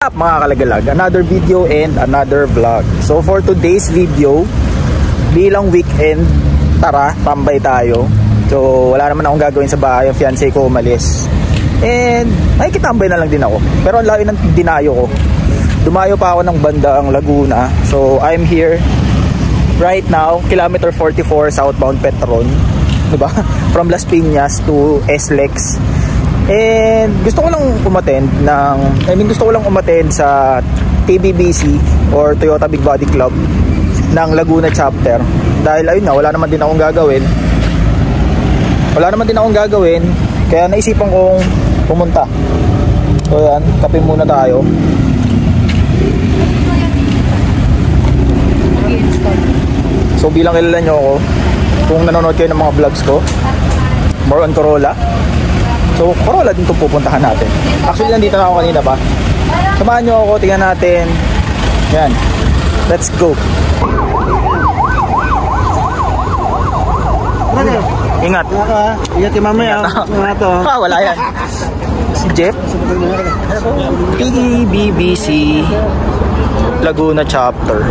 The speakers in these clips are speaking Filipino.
up mga kalagalag? Another video and another vlog. So for today's video, bilang weekend, tara, tambay tayo. So wala naman akong gagawin sa bahay, ang fiancé ko umalis. And nakikitambay na lang din ako. Pero ang layo ng dinayo ko. Dumayo pa ako ng bandang Laguna. So I'm here right now, kilometer 44 southbound Petron, diba? From Las Piñas to SLEX. And gusto ko lang umattend sa TBBC or Toyota Big Body Club ng Laguna chapter. Dahil ayun nga, wala naman din akong gagawin. Kaya naisipan kong pumunta. So yan, kape muna tayo. So bilang kilala nyo ako, kung nanonood kayo ng mga vlogs ko, more on Corolla. So Corolla din itong pupuntahan natin. Actually nandito na ako kanina pa. Samahan nyo ako, tingnan natin. Yan, let's go. Ingat. Ingat yung mamaya. Wala yan. Si Jeff, TBBC Laguna chapter.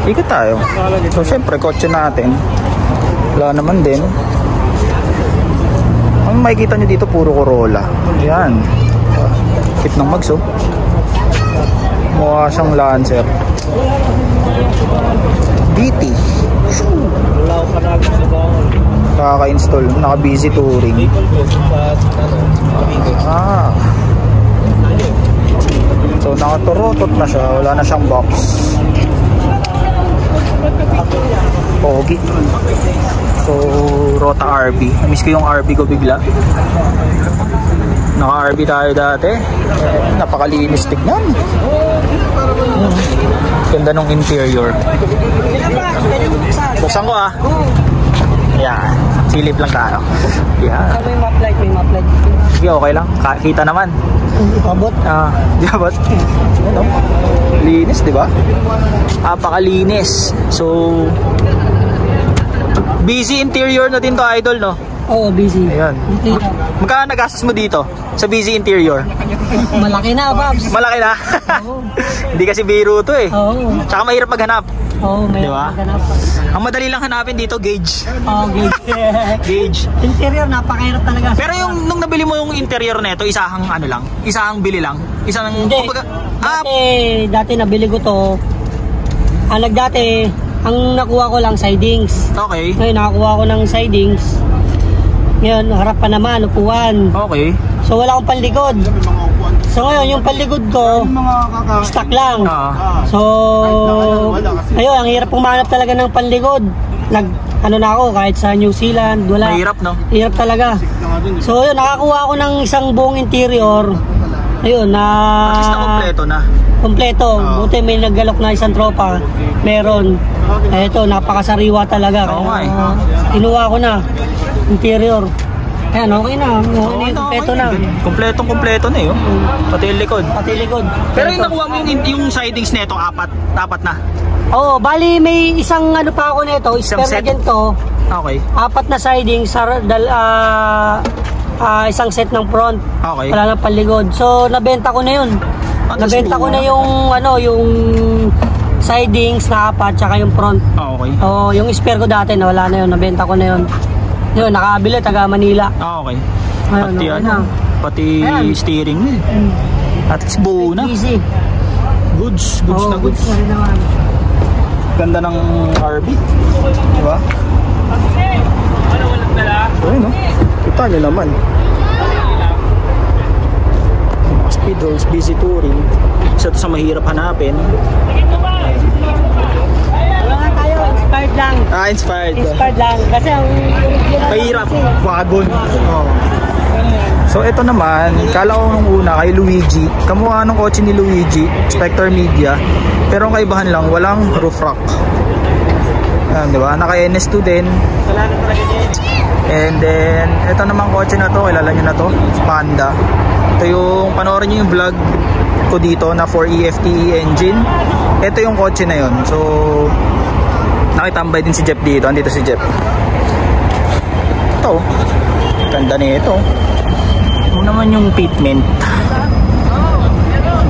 Ikot tayo. So syempre kotse natin, wala naman din. Ang makikita nyo dito puro Corolla. Yan, kit ng Mags, oh. Mukha siyang Lancer DT. Kaka-install, naka-busy touring. So nakaturotot na siya, wala na siyang box. Pogi. So Rota RB, miss ko yung RB ko bigla. Naka RB tayo dati, napakalinis tignan. Ganda nung interior. Buksan ko ah. Yan, silip lang tayo. Yan. May map light. Sige, okay lang, kita naman. Abot? Di abot. Ano? Linis, di ba? Napakalinis. So busy interior na din to, idol, no? Oo, busy. Ayan. Magkano nagastos mo dito sa busy interior? Malaki na, Babs. Malaki na? Oo. Hindi kasi biro to eh. Oo. Tsaka mahirap maghanap. Oo, may diba? maghanap. Ang madali lang hanapin dito, gauge. Oo, gauge. Gauge. Interior, napakahirap talaga. Pero yung nung nabili mo yung interior nito, isahang ano lang? Isahang bili lang? Isang Hindi. Dati nabili ko to. Ang nakuha ko lang sidings. Okay. Ngayon nakakuha ko ng sidings. Ngayon, harap pa naman, upuan. Okay. So wala akong panlikod. So ngayon, yung panlikod ko, stock lang. So, ayun, ang hirap pumanap talaga ng panlikod. Ano na ako, kahit sa New Zealand, wala. Mahirap, no? Hirap talaga. So ayun, nakakuha ako ng isang buong interior. Ayun, at least na kompleto na. Kompleto. Buti may naggalok na isang tropa. Meron. Eto, napakasariwa talaga. Oo nga eh. Kinuha ko na. Interior. Ayan, okay na. Kompleto na. Kompleto na yun. Pati yung likod. Pero yung nakuha mo yung sidings nito, apat na. Oo, bali may isang ano pa ako nito. Spare na dyan to. Okay. 4 na sidings. Isang set ng front. Okay. Wala nang paligod. So nabenta ko na yun. Nabenta ko na yung sidings na 4 tsaka yung front. Okay. Oh, yung spare ko dati na wala na yun. Nabenta ko na yun. Yun, nakabili taga Manila. Okay. Ayun, pati okay pati steering wheel. At least buo na. Easy. Goods na goods. Ganda ng RB. Diba? Ayun, no? Kita nyo naman. Speed rolls, busy touring. Isa to sa mahirap hanapin. Wala nga tayo, inspired lang. Inspired. Inspired lang. Kasi ang mahirap. Wagon. Oh. So ito naman, kala ko nung una kay Luigi. Kamukha ng kotse ni Luigi, Spectre Media. Pero ang kaibahan lang, walang roof rack. Ayan, diba? Naka NS2 din. And then, ito naman kotse na to, kilala nyo na to, Panda. Ito yung, panoorin nyo yung vlog ko dito na 4EFTE engine. Ito yung kotse na yun. So, nakitambay din si Jeff dito. Andito si Jeff. Ito, ganda nito. Ano naman yung fitment.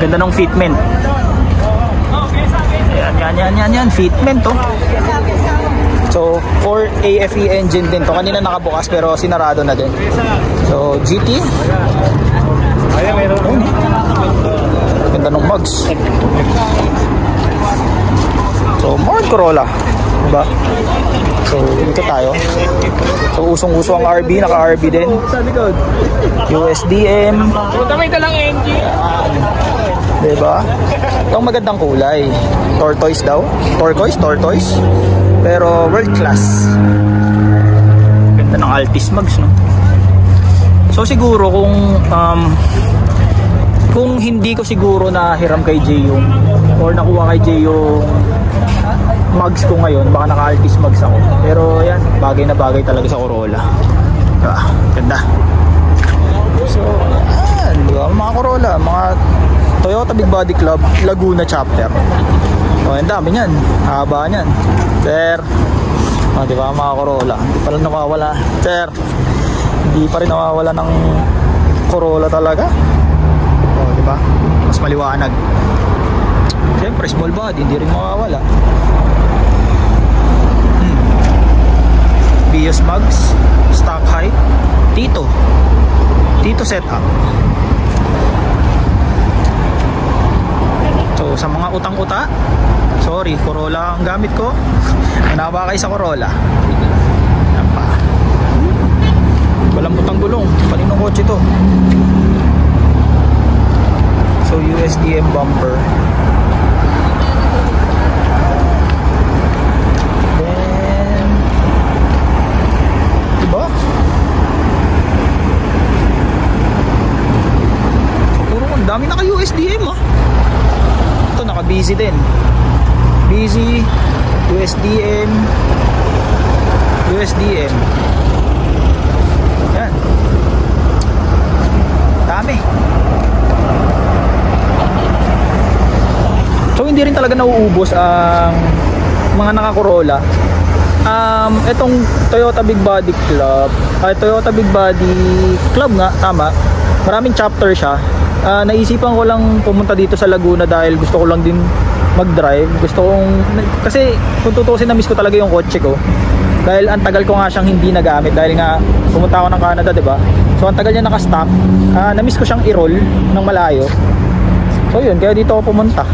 Ganda ng fitment. Yan, fitment to. So 4 AFE engine din to. Kanina nakabukas pero sinarado na din. So GT. Ganda ng mugs. So more Corolla, diba? So dito tayo. So usong-uso ang RB, naka-RB din. USDM. May dalang engine. Diba? Itong magandang kulay. Tortoise daw. Tortoise. Pero world class. Ganda ng Altis Mugs, no? So siguro kung hindi ko siguro nahiram kay Jay yung or nakuha kay Jay yung mugs ko ngayon, baka naka-Altis Mugs ako. Pero yan, bagay na bagay talaga sa Corolla. Diba? Ganda. So, yan, diba? Mga Corolla, mga Toyota Big Body Club Laguna chapter. So, ang dami niyan, haba niyan. Sir, diba mga Corolla, hindi pa lang nawawala. Sir, hindi pa rin nawawala ng Corolla talaga. Diba? Mas maliwanag. Siyempre, small body, hindi rin mawawala. Bios Mugs, stock height, Tito setup. So sa mga utang-uta, sorry, Corolla ang gamit ko. Manawa kayo sa Corolla. Yan pa. Walang butang gulong, paninong kotse to. So USDM bumper. Then diba? So puro ang dami naka USDM ah. Ito naka busy din. Busy, USDM. Yan. Dami. So hindi rin talaga nauubos ang mga naka-Corolla. Itong Toyota Big Body Club, Toyota Big Body Club nga, tama. Maraming chapter siya. Naisipan ko lang pumunta dito sa Laguna dahil gusto ko lang din mag-drive. Kasi kung tutusin, na-miss ko talaga yung kotse ko. Dahil ang tagal ko nga siyang hindi nagamit dahil nga pumunta ako ng Canada, 'di ba? So ang tagal niya naka-stock. Na-miss ko siyang i-roll ng malayo. So yun, kaya dito ako pumunta.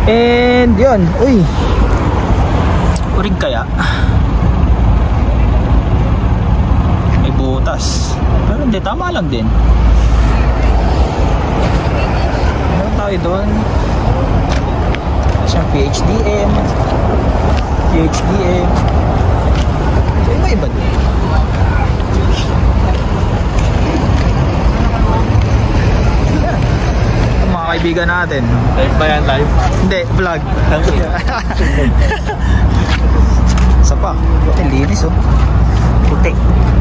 And yun, urig kaya. May butas. Pero hindi, tama lang din. Meron tayo doon. Siyang PHDM. So iba din. Mga kaibigan natin. Live ba yan? Live? Hindi, vlog. Isa pa. Ang linis oh. Puti.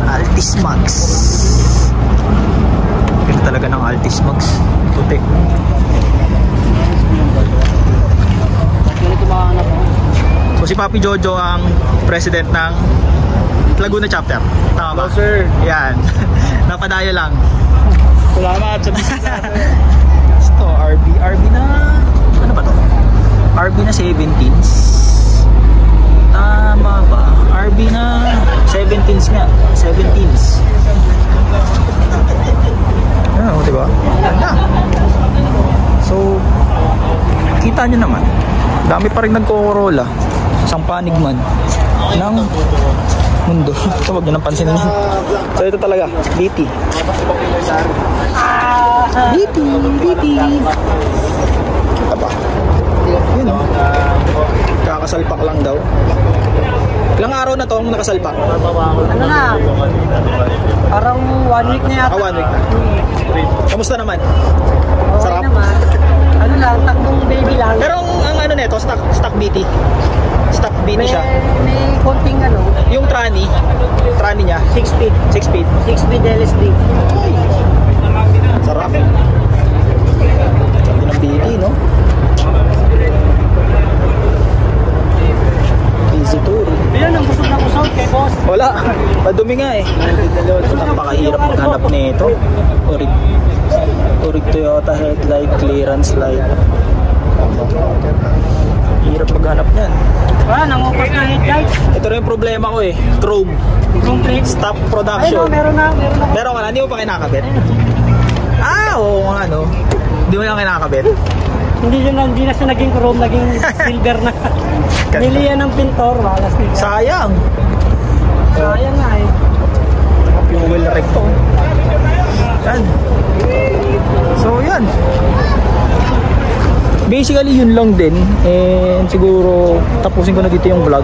Altis Mugs. Ganda talaga ng Altis Mugs. Puti. So si Papi Jojo ang president ng Laguna chapter. Tama ba? Hello sir. Yan. Napadayo lang. Salamat sa bisita. Ito, RB na, ano ba to? RB na 17s. Tama ba? RB na 17s nga. 17s. Ano, diba? Ganda. So, kita nyo naman. Dami pa rin nagko-Corolla. Isang panig man ng mundo. So, wag nyo nang pansinin yan. So, ito talaga. BT. BT. Kita ba? Yun o. Kakasalpak lang daw. Ilang araw na to ang nakasalpak? Ano na? Parang 1 week na yata. 1 week na. Kamusta naman? Okay Sarap? naman. Ano lang, takbong baby lang. Pero ang ano nito, stock BT. Stock BT siya. May konting ano. Yung tranny niya 6 speed. 6 speed. 6 speed LSD. Ay. Sarap. Sarap din ang BT, no? Visitor. Yan ang busog na busog kay boss. Wala, madumi nga eh. Napakahirap maghanap nito. Orig Toyota headlight, clearance light. Hirap maghanap niyan. Wala, nangupos na headlight. Ito rin yung problema ko eh, chrome. Chrome plate. Stop Ayun production. o, meron na. Meron ka na, hindi mo pa kinakabit? Ah, oo nga no. Hindi mo lang kinakabit? Hindi na siya naging chrome, naging silver na. Nili yan ng pintor, wala silver. Sayang. Sayang nga eh. Fuel recto. Yan. So yan. Basically yun lang din. And siguro tapusin ko na dito yung vlog.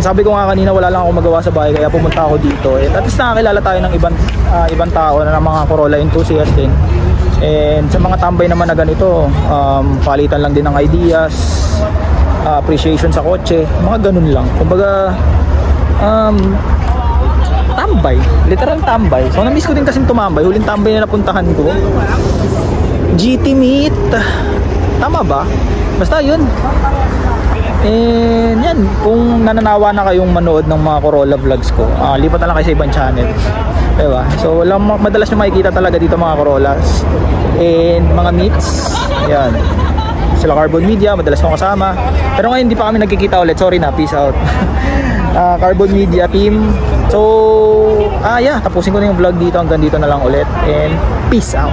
Sabi ko nga kanina wala lang ako magawa sa bahay kaya pumunta ako dito. And at least nakakilala tayo ng ibang tao na ng mga Corolla enthusiast din. And sa mga tambay naman na ganito, palitan lang din ng ideas, appreciation sa kotse, mga ganun lang. Kumbaga tambay, literal tambay. So na-miss ko din kasi tumambay. Huling tambay na napuntahan ko, GT Meet. Tama ba? Basta yun. And yan, kung nananawa na kayong manood ng mga Corolla vlogs ko, lipat na lang kayo sa ibang channel. Diba? So madalas nyo makikita talaga dito mga Corollas and mga meets. Yan, sila Carbon Media, madalas kong kasama. Pero ngayon hindi pa kami nagkikita ulit. Sorry na, peace out. Carbon Media team. So yeah, tapusin ko na yung vlog dito. Hanggang dito na lang ulit. And peace out.